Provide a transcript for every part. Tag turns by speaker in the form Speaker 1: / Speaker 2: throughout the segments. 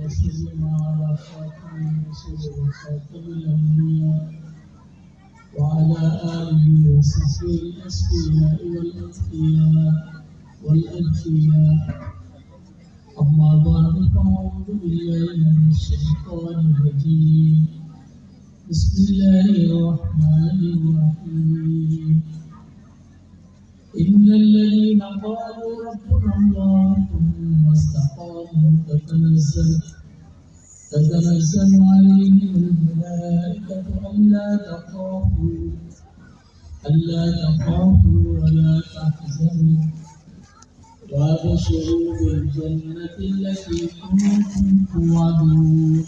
Speaker 1: وسلم على خاتم الرسل وخاتم الأنبياء وعلى آله وصحبه الأصفياء والأتقياء والأنقياء. أما بعد فأعوذ بالله من الشيطان الرجيم. بسم الله الرحمن الرحيم. إن الذين قالوا ربنا الله ثم استقاموا تتنزل عليهم الملائكة ألا تخافوا ولا تحزنوا وابشروا بالجنة التي كنتم توعدون.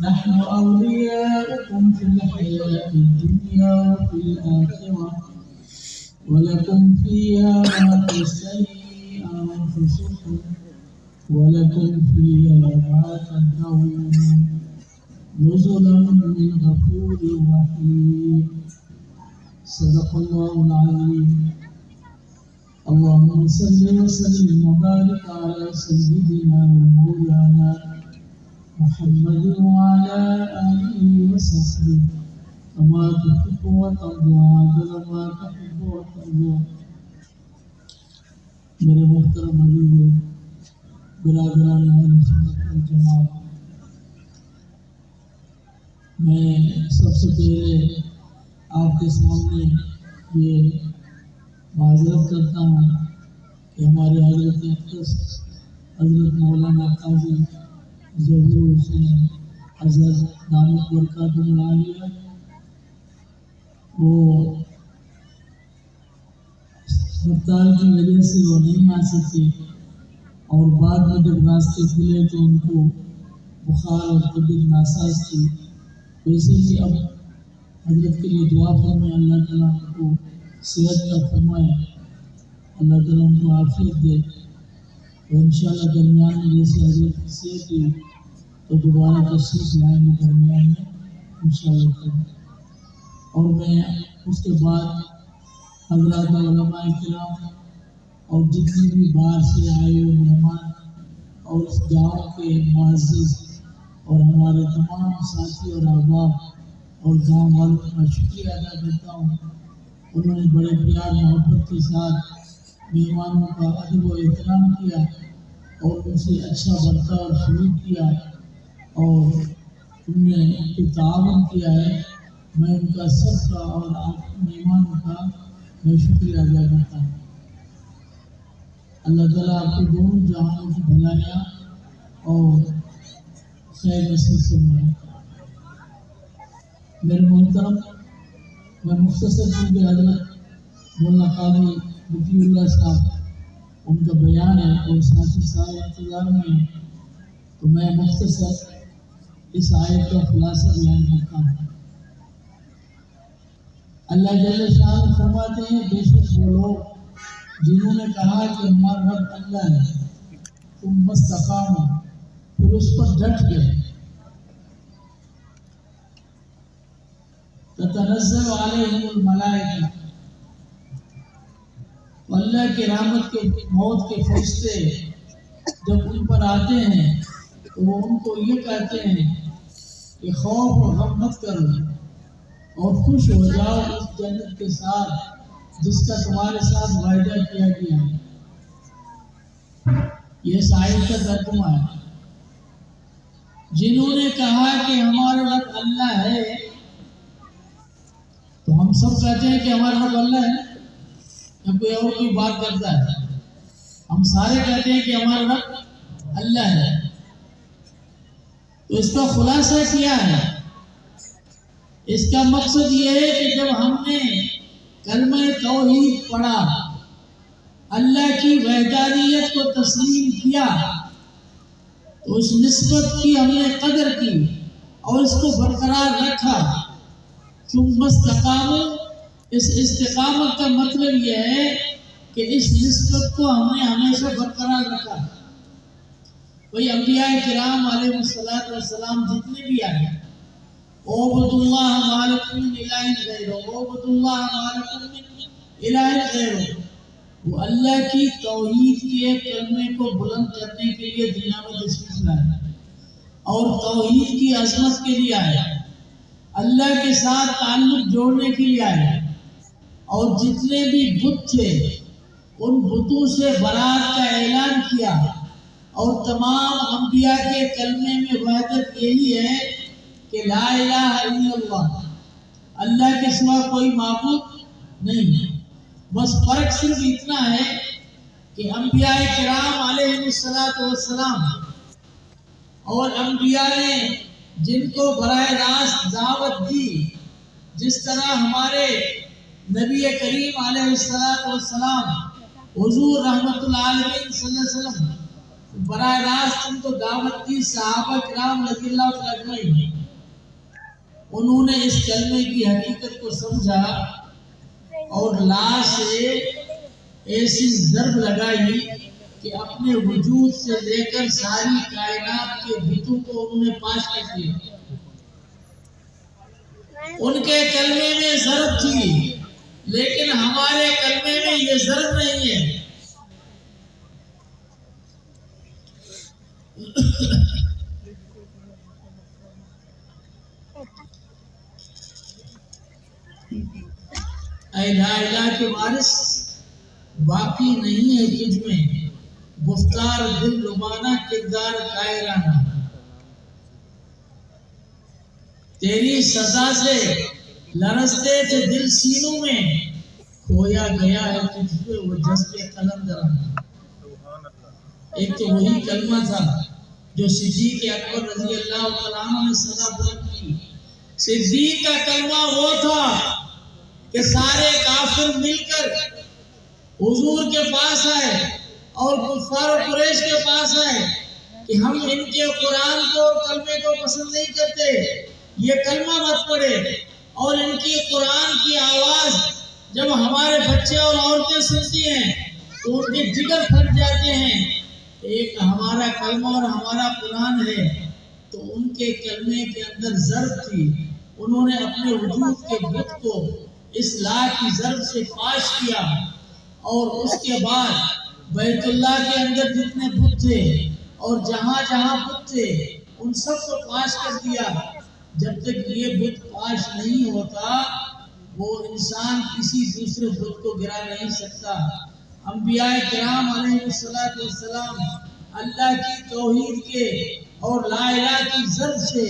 Speaker 1: نحن أولياؤكم في الحياة الدنيا وفي الآخرة ولكم فيها ما تشتهي أنفسكم ولكم فيها ما تدعون نزلا من غفور رحيم. صدق الله العظيم. اللهم صل وسلم وبارك على سيدنا ومولانا محمد وعلى آله وصحبه كما تحب وترضى عدل ما تحب وترضى. میرے محترم عزیزو، برادران اہل سنت والجماعت، میں سب سے پہلے آپ کے سامنے یہ معذرت کرتا ہوں کہ ہمارے حضرت اقدس حضرت مولانا قاضی ظہور حسین حضرت دامت برکاتہ العالیہ وہ ہڑتال کی وجہ سے وہ نہیں آ سکے، اور بعد میں جب راستے کھلے تو ان کو بخار اور طبیعت ناساز تھی. ویسے کہ اب حضرت کے لیے دعا فرمائے، اللہ تعالیٰ ان کو صحت کا فرمائے، اللہ تعالیٰ ان کو عافیت دے، اور انشاءاللہ درمیان میں جیسے حضرت کی صحت ہوئی تو دوبارہ تشریف لائیں گے درمیان میں انشاءاللہ. اور میں اس کے بعد حضرات علماء کرام اور جتنے بھی باہر سے آئے ہوئے مہمان اور اس گاؤں کے معزز اور ہمارے تمام ساتھی اور احباب اور گاؤں والوں کا شکریہ ادا کرتا ہوں. انہوں نے بڑے پیار محبت کے ساتھ مہمانوں کا ادب و احترام کیا اور ان سے اچھا برتاؤ اور سلوک کیا اور ان نے تعاون کیا ہے. میں ان کا سب کا اور آپ مہمانوں کا میں شکریہ ادا کرتا ہوں. اللہ تعالیٰ آپ کو دونوں جہانوں کی بھلائیاں اور خیر نصیب فرمائے. میرے محترم، میں مختصر کیونکہ حضرت مولانا قاضی مفتی اللہ صاحب ان کا بیان ہے اور ساتھی سارے انتظار میں ہیں، تو میں مختصر اس آیت کا خلاصہ بیان کرتا ہوں. اللہ جل شان فرماتے ہیں، بے شک وہ لوگ جنہوں نے کہا کہ ہمارا رب اللہ ہے تم مستقاموا، پھر اس پر ڈٹ گئے، تتنزل علیہم الملائکہ، اللہ کی رحمت کے موت کے فرشتے جب ان پر آتے ہیں تو وہ ان کو یہ کہتے ہیں کہ خوف اور غم مت کرو اور خوش ہو جاؤ اس جنت کے ساتھ جس کا تمہارے ساتھ وعدہ کیا گیا ہے. یہ آیت کا ترجمہ ہے. جنہوں نے کہا کہ ہمارا رب اللہ ہے، تو ہم سب کہتے ہیں کہ ہمارا رب اللہ ہے یا کوئی اور کوئی بات کرتا ہے؟ ہم سارے کہتے ہیں کہ ہمارا رب اللہ ہے. تو اس کا خلاصہ کیا ہے؟ اس کا مقصد یہ ہے کہ جب ہم نے کلمہ توحید پڑھا، اللہ کی وحدانیت کو تسلیم کیا، تو اس نسبت کی ہم نے قدر کی اور اس کو برقرار رکھا. ثم استقاموا، اس استقامت کا مطلب یہ ہے کہ اس نسبت کو ہم نے ہمیشہ برقرار رکھا. وہی انبیاء کرام علیہ السلام جتنے بھی آئے، اعبدوا اللہ ما لکم من الہ غیرہ، اعبدوا اللہ ما لکم من الہ غیرہ، وہ اللہ کی توحید کے کلمے کو بلند کرنے کے لیے دنیا میں تشریف لائے اور توحید کی عظمت کے لیے آیا، اللہ کے ساتھ تعلق جوڑنے کے لیے آیا، اور جتنے بھی بت تھے ان بتوں سے برات کا اعلان کیا، اور تمام انبیاء کے کلمے میں وحدت یہی ہے کہ لا الہ الا اللہ، اللہ کے سوا کوئی معبود نہیں ہے۔ بس فرق صرف اتنا ہے کہ انبیاء کرام علیہ السلام اور انبیاء نے جن کو براہ راست دعوت دی، جس طرح ہمارے نبی کریم علیہ السلام حضور رحمت اللہ علیہ صلی اللہ علیہ وسلم براہ راست ان کو دعوت دی، صحابہ کرام رضی اللہ عنہ انہوں نے اس کلمے کی حقیقت کو سمجھا اور لا سے ایسی ضرب لگائی کہ اپنے وجود سے لے کر ساری کائنات کے بتوں کو انہوں نے پاش کر دیا۔ ان کے کلمے میں ضرب تھی، لیکن ہمارے کلمے میں یہ ضرب نہیں ہے۔ اے لا الہ کے وارث، باقی نہیں ہے تجھ میں گفتار دل ربانہ کردار قائرانہ، تیری سزا سے لرزتے تھے دل سینوں میں، کھویا گیا ہے تجھ پہ وہ جذبے قلندرانہ۔ ایک تو وہی کلمہ تھا جو صدیق اکبر رضی اللہ عنہ نے سزا بلند کی۔ صدیق کا کلمہ وہ تھا کہ سارے کافر مل کر حضور کے پاس آئے اور کفار و قریش کے پاس آئے کہ ہم ان کے قرآن کو اور کلمے کو پسند نہیں کرتے، یہ کلمہ مت پڑھے، اور ان کی قرآن کی آواز جب ہمارے بچے اور عورتیں سنتی ہیں تو ان کے جگر پھٹ جاتے ہیں۔ ایک ہمارا کلمہ اور ہمارا قرآن ہے، تو ان کے کلمے کے اندر ضرب تھی۔ انہوں نے اپنے وجود کے بت کو اس لا کی ضرب سے پاش کیا، اور اس کے بعد بیت اللہ کے اندر جتنے بت تھے اور جہاں جہاں بت تھے ان سب کو پاش کر دیا۔ جب تک یہ بت پاش نہیں ہوتا وہ انسان کسی دوسرے بت کو گرا نہیں سکتا۔ انبیاء کرام علیہ السلام اللہ کی توحید کے اور لا الہ کی ضرب سے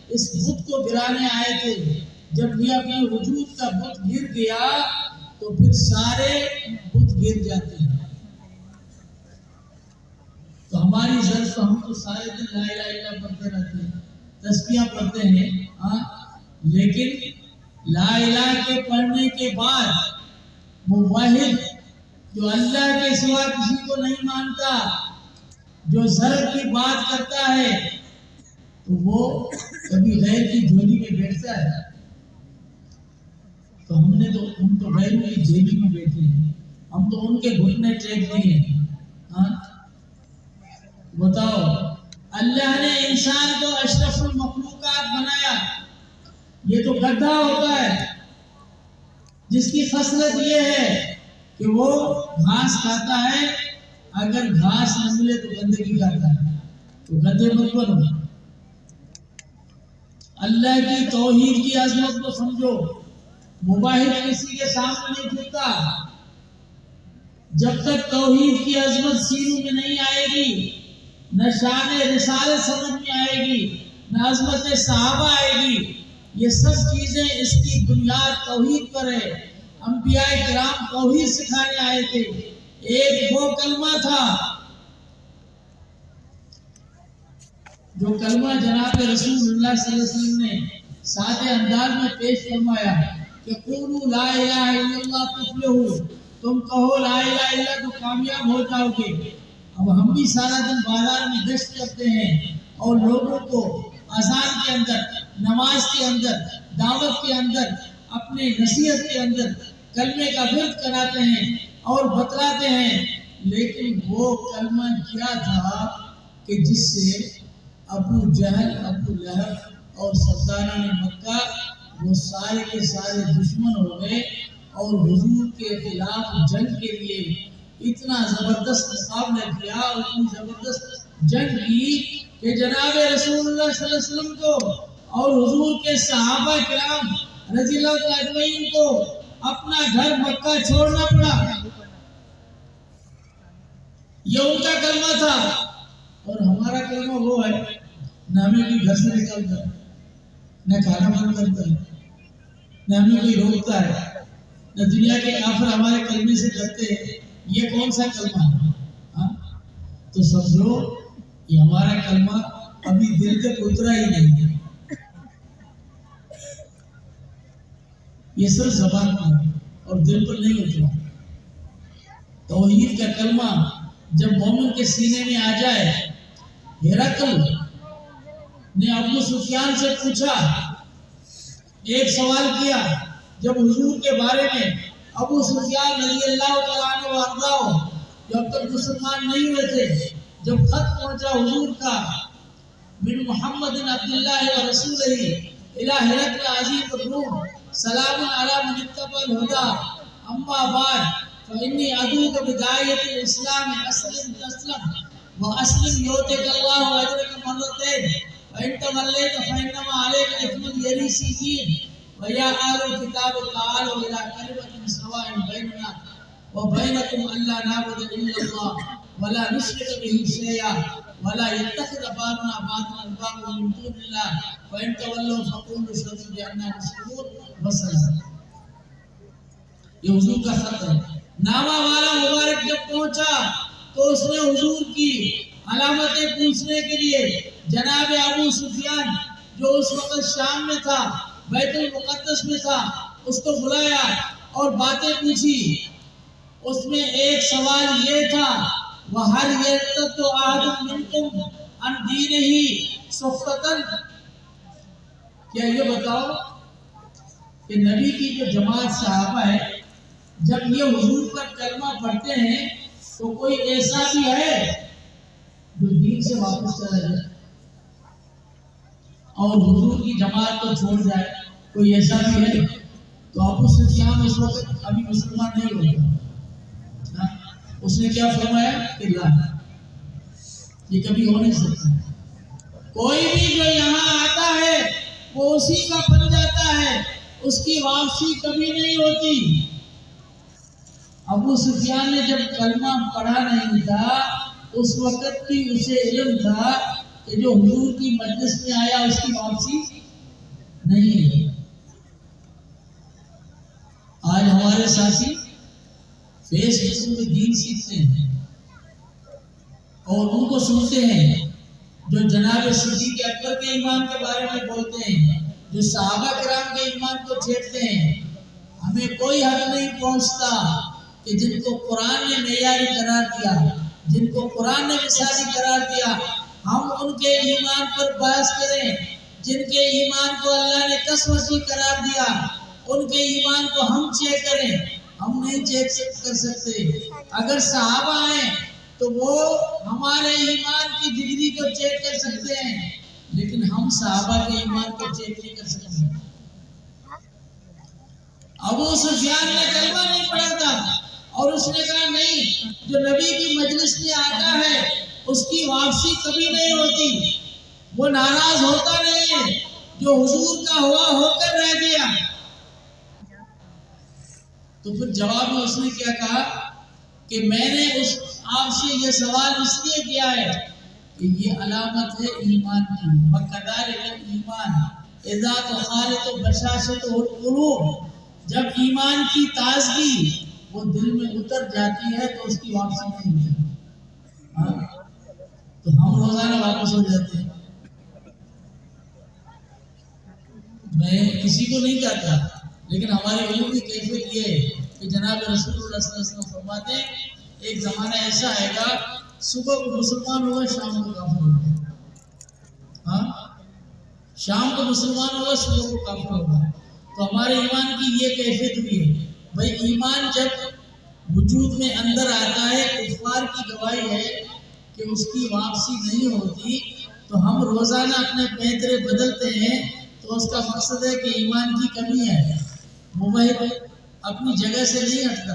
Speaker 1: اس بت کو گرانے آئے تھے۔ جب یہ اپنے وجود کا بت گر گیا تو پھر سارے بت گر جاتے ہیں۔ تو ہماری ضرب تو ہم تو سارے دن لا الہ الا اللہ پڑھتے رہتے ہیں، تسبیحاں پڑھتے ہیں، لیکن لا الہ کے پڑھنے کے بعد وہ واحد جو اللہ کے سوا کسی کو نہیں مانتا، جو ضرب کی بات کرتا ہے، تو وہ کبھی غیر کی جھولی میں بیٹھتا ہے۔ تو ہم تو غیروں کی جھولی میں بیٹھے ہیں، ہم تو ان کے گھٹنے ٹیک دیے ہیں۔ بتاؤ، اللہ نے انسان کو اشرف المخلوقات بنایا، یہ تو گدھا ہوتا ہے جس کی خصلت یہ ہے کہ وہ گھاس کھاتا ہے، اگر گھاس نہ ملے تو گندگی کھاتا ہے، تو گدھے مت بنو۔ اللہ کی توحید کی عظمت کو سمجھو، مباحث کسی کے سامنے نہیں جھکتا۔ جب تک توحید کی عظمت سینوں میں نہیں آئے گی، نہ شان رسالت سمجھ میں آئے گی، نہ عظمت صحابہ آئے گی۔ یہ سب چیزیں اس کی بنیاد توحید پر ہے۔ انبیاء کرام توحید سکھانے آئے تھے۔ ایک وہ کلمہ تھا جو کلمہ جناب رسول اللہ صلی اللہ علیہ وسلم نے سادے انداز میں پیش فرمایا کہ قولوا لا الہ الا اللہ تفلحوا، تم کہو لا الہ الا اللہ تو کامیاب ہو جاؤ گے۔ اب ہم بھی سارا دن بازار میں گشت کرتے ہیں اور لوگوں کو اذان کے اندر، نماز کے اندر، دعوت کے اندر، اپنے نصیحت کے اندر کلمے کا ورد کراتے ہیں اور بتلاتے ہیں، لیکن وہ کلمہ کیا تھا کہ جس سے ابو جہل، ابو لہب اور سرداران مکہ وہ سارے کے سارے دشمن ہو گئے اور حضور کے خلاف جنگ کے لیے اتنا زبردست مقابلہ کیا، اتنی زبردست جنگ کی کہ جناب رسول اللہ صلی اللہ علیہ وسلم کو اور حضور کے صحابہ کرام رضی اللہ تعالی اجمعین کو اپنا گھر مکہ چھوڑنا پڑا۔ یہ ان کا کلمہ تھا، اور ہمارا کلمہ وہ ہے نہ ہمیں کوئی گھر سے نکالتا ہے، نہ کھانا بند کرتا ہے، نہ ہمیں کوئی روکتا ہے، نہ دنیا کے کافر ہمارے کلمے سے ڈرتے ہیں۔ یہ کون سا کلمہ ہے؟ ہاں؟ تو سمجھو یہ ہمارا کلمہ ابھی دل تک اترا ہی نہیں ہے، یہ صرف زبان پر اور دل پر نہیں اترا۔ توحید کا کلمہ جب مومن کے سینے میں آ جائے، ہرقل نے ابو سفیان سے پوچھا، ایک سوال کیا جب حضور کے بارے میں، ابو سفیان رضی اللہ تعالیٰ عنہ وارضاہ جب تک مسلمان نہیں ہوئے تھے، جب خط پہنچا حضور کا من محمد عبداللہ و رسولہ الى ہرقل عظیم الروم سلام علی من اتبع الہدی اما بعد فإنی ادعوک بدعوۃ الاسلام اسلم تسلم واسلم یؤتک اللہ اجرک مرتین فإن توليت فإنما عليك إثم اليريسيين ويا أهل الكتاب تعالوا إلى كلمة سواء بيننا وبينكم ألا نعبد إلا الله ولا نشرك به شيئا ولا يتخذ بعضنا بعضا أربابا من دون الله فإن تولوا فقولوا اشهدوا بأننا مسلمون وسلام۔ یہ حضور کا خط ہے۔ نامہ والا مبارک جب پہنچا تو اس نے حضور کی علامتیں پوچھنے کے لیے جناب ابو سفیان جو اس وقت شام میں تھا، بیت المقدس میں تھا، اس کو بلایا اور باتیں پوچھی۔ اس میں ایک سوال یہ تھا، وَهَلْ يَرْتَدُّ أَحَدٌ مِّنكُمْ عَنْ دِينِهِ سُخْطَةً، کیا یہ بتاؤ کہ نبی کی جو جماعت صحابہ ہے جب یہ حضور پر کلمہ پڑھتے ہیں تو کوئی ایسا بھی ہے جو دین سے واپس چلا جائے اور حضور کی جماعت کو چھوڑ جائے؟ کوئی ایسا بھی ہے؟ تو ابو سفیان اس وقت ابھی مسلمان نہیں ہوتا، اس نے کیا فرمایا کہ لا، یہ کبھی ہو نہیں سکتا۔ کوئی بھی جو یہاں آتا ہے وہ اسی کا بن جاتا ہے، اس کی واپسی کبھی نہیں ہوتی۔ ابو سفیان نے جب کلمہ پڑھا نہیں تھا اس وقت بھی اسے علم تھا کہ جو حضور کی مجلس میں آیا اس کی واپسی نہیں ہے۔ آج ہمارے ساتھی فیس بک میں دین سیکھتے ہیں اور ان کو سنتے ہیں جو جناب صدیق اکبر کے ایمان کے بارے میں بولتے ہیں، جو صحابہ کرام کے ایمان کو چھیڑتے ہیں۔ ہمیں کوئی حق نہیں پہنچتا کہ جن کو قرآن نے معیاری قرار دیا، جن کو قرآن نے مثالی قرار دیا، ہم ان کے ایمان پر بحث کریں۔ جن کے ایمان کو اللہ نے قسمتی قرار دیا ان کے ایمان کو ہم چیک کریں، ہم نہیں چیک کر سکتے۔ اگر صحابہ ہیں تو وہ ہمارے ایمان کی ڈگری کو چیک کر سکتے ہیں، لیکن ہم صحابہ کے ایمان کو چیک نہیں کر سکتے۔ ابو سفیان نے کلمہ نہیں پڑھا تھا اور اس نے کہا نہیں، جو نبی کی مجلس میں آتا ہے اس کی واپسی کبھی نہیں ہوتی، وہ ناراض ہوتا نہیں ہے، جو حضور کا ہوا ہو کر رہ گیا۔ تو پھر جواب میں اس نے کیا کہا کہ میں نے آپ سے یہ سوال اس لیے کیا ہے کہ یہ علامت ہے ایمان کی، وَكَذَلِكَ الْإِيمَانُ إِذَا تُخَالِطُ بَشَاشَتُهُ الْقُلُوبُ، جب ایمان کی تازگی وہ دل میں اتر جاتی ہے تو اس کی واپسی نہیں ہوتی۔ تو ہم روزانہ واپس ہو جاتے ہیں۔ میں کسی کو نہیں کہتا، لیکن ہماری علم کی کیفیت یہ ہے کہ جناب رسول اللہ صلی اللہ علیہ وسلم فرماتے ہیں ایک زمانہ ایسا آئے گا صبح کو مسلمان ہوگا شام کو کافر ہوگا، ہاں شام کو مسلمان ہوگا صبح کو کافر ہوگا۔ تو ہمارے ایمان کی یہ کیفیت بھی ہے بھائی، ایمان جب وجود میں اندر آتا ہے، کفار کی گواہی ہے کہ اس کی واپسی نہیں ہوتی، تو ہم روزانہ اپنے پیترے بدلتے ہیں تو اس کا مقصد ہے کہ ایمان کی کمی ہے۔ موحد اپنی جگہ سے نہیں ہٹتا،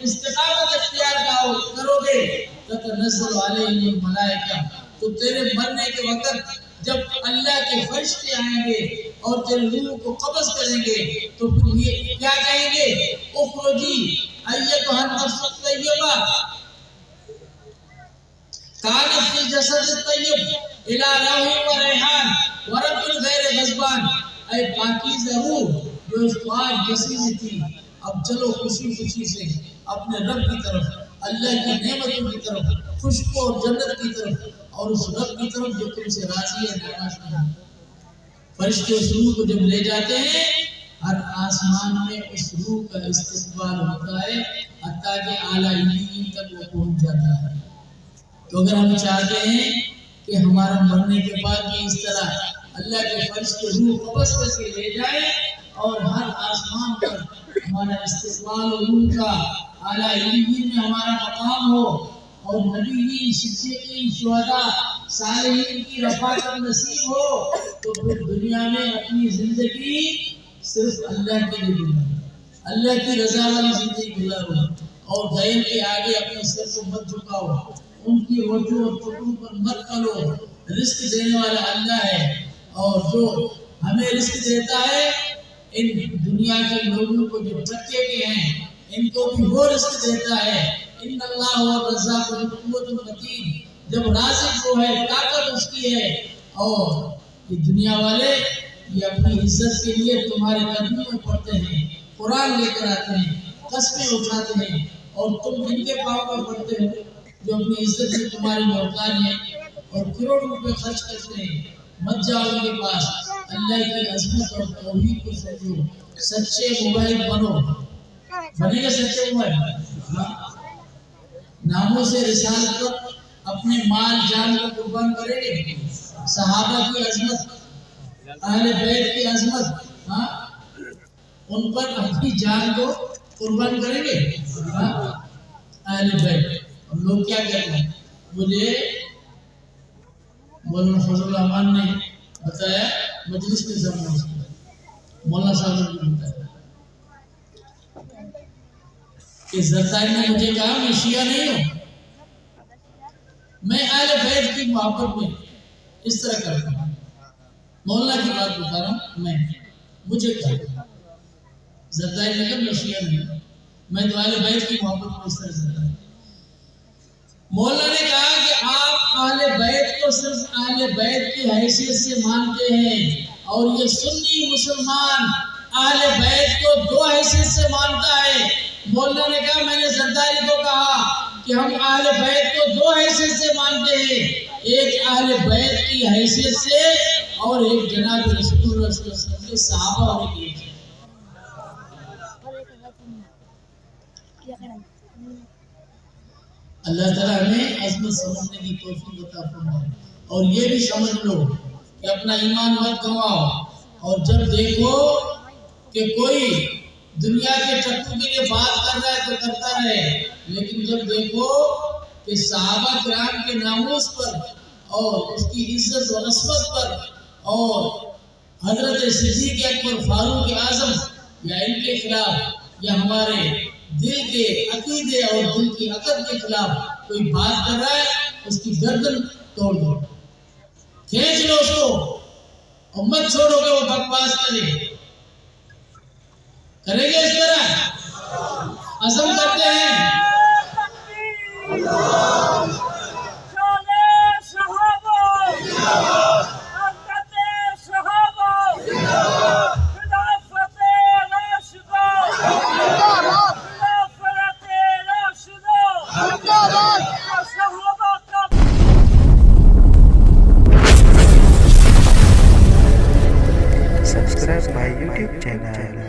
Speaker 1: استقامت اختیار کرو گے تتنزل علیہم الملائکہ، تو تیرے مرنے کے وقت جب اللہ کے فرشتے آئیں گے اور تیرے روح کو قبض کریں گے تو پھر یہ کیا کہیں گے؟ اخرجی ایتھا النفس الطیبہ کانت فی الجسد الطیب الی روح و ریحان ورب غیر غضبان، اے پاکیزہ روح جو اس پاک جسم میں تھی، اب چلو خوشی خوشی سے اپنے رب کی طرف، اللہ کی نعمتوں کی طرف، خوشبو اور جنت کی طرف، اور اس رب کی طرف جو تم سے راضی ہے ناراض نہیں۔ فرشتے اس روح کو جب لے جاتے ہیں ہر آسمان میں اس روح کا استقبال ہوتا ہے حتیٰ کہ اعلیٰ علیین تک وہ پہنچ جاتا ہے۔ تو اگر ہم چاہتے ہیں کہ ہمارا مرنے کے بعد بھی اس طرح اللہ کے فرشتے روح قبض کر کے لے جائیں اور ہر آسمان پر ہمارا استقبال روح کا اعلیٰ علیین میں ہمارا مقام ہو اور نبیین، صدیقین، شہداء، صالحین کی رفاقت نصیب ہو، تو پھر دنیا میں اپنی زندگی صرف اللہ کے لیے گزارو، اللہ کی رضا والی زندگی گزارو اور غیر کے آگے اپنے سر کو مت جھکاؤ، ان کی وجوہ اور چٹوں پر مت کرو۔ رزق دینے والا اللہ ہے اور جو ہمیں رزق دیتا ہے ان دنیا کے لوگوں کو جو ٹکے کے ہیں ان کو بھی وہ رزق دیتا ہے۔ ان اللہ الرزاق ذو القوۃ المتین، جب رازق وہ ہے طاقت اس کی ہے، اور یہ دنیا والے یہ اپنی عزت کے لیے تمہارے قدموں میں پڑتے ہیں، قرآن لے کر آتے ہیں، قسمیں اٹھاتے ہیں، اور تم جن کے پاؤں میں پڑتے ہو جو اپنی عزت سے تمہاری محتاج ہیں اور کروڑوں روپے خرچ کرتے ہیں، مت جاؤ ان کے پاس۔ اللہ کی عظمت اور توحید کو سمجھو، سچے موبائل بنو، بنے گا سچے موبائل، ناموں سے رسالت پر اپنے مال جان کو قربان کریں گے، صحابہ کی عظمت، اہل بیت کی عظمت، ان پر اپنی جان کو قربان کریں گے اہل بیت۔ اور لوگ کیا کہتے ہیں؟ مجھے مولانا فضل الرحمان نے بتایا مجلس کے زمانے سے، مولانا صاحب نے بتایا کہ زرداری نے مجھے کہا میں شیعہ نہیں ہوں، میں اہل بیت کی محبت میں اس طرح کرتا ہوں، مولانا کی بات بتا رہا ہوں، میں مجھے کہا زرداری نے کہا میں شیعہ نہیں ہوں، میں تو اہل بیت کی محبت میں اس طرح کرتا ہوں۔ مولانا نے کہا کہ آپ اہل بیت کو صرف اہل بیت کی حیثیت سے مانتے ہیں اور یہ سنی مسلمان اہل بیت کو دو حیثیت سے مانتا ہے۔ مولانا نے کہا میں نے زرداری کو کہا کہ ہم اہل بیت کو دو حیثیت سے مانتے ہیں، ایک اہل بیت کی حیثیت سے اور ایک جناب رسول اللہ صلی اللہ علیہ وسلم کے صحابہ ہونے کی حیثیت۔ اللہ تعالیٰ ہمیں عظمت سمجھنے کی توفیق عطا فرمائے، اور یہ بھی سمجھ لو کہ اپنا ایمان مت گنواؤ، اور جب دیکھو کہ کوئی دنیا کے چٹوں کے لیے بات کر رہا ہے تو کرتا رہے، لیکن جب دیکھو کہ صحابہ کرام کے ناموس پر اور اس کی عزت و عصمت پر اور حضرت صدیق اکبر فاروق اعظم یا ان کے خلاف یا ہمارے دل کے عقیدے اور دل کی عقد کے خلاف کوئی بات کر رہا ہے اس کی گردن توڑ دو، کھینچ لو اس کو اور مت چھوڑو کہ وہ بکواس کریں گے اس طرح عزم کرتے ہیں۔
Speaker 2: Subscribe my YouTube channel.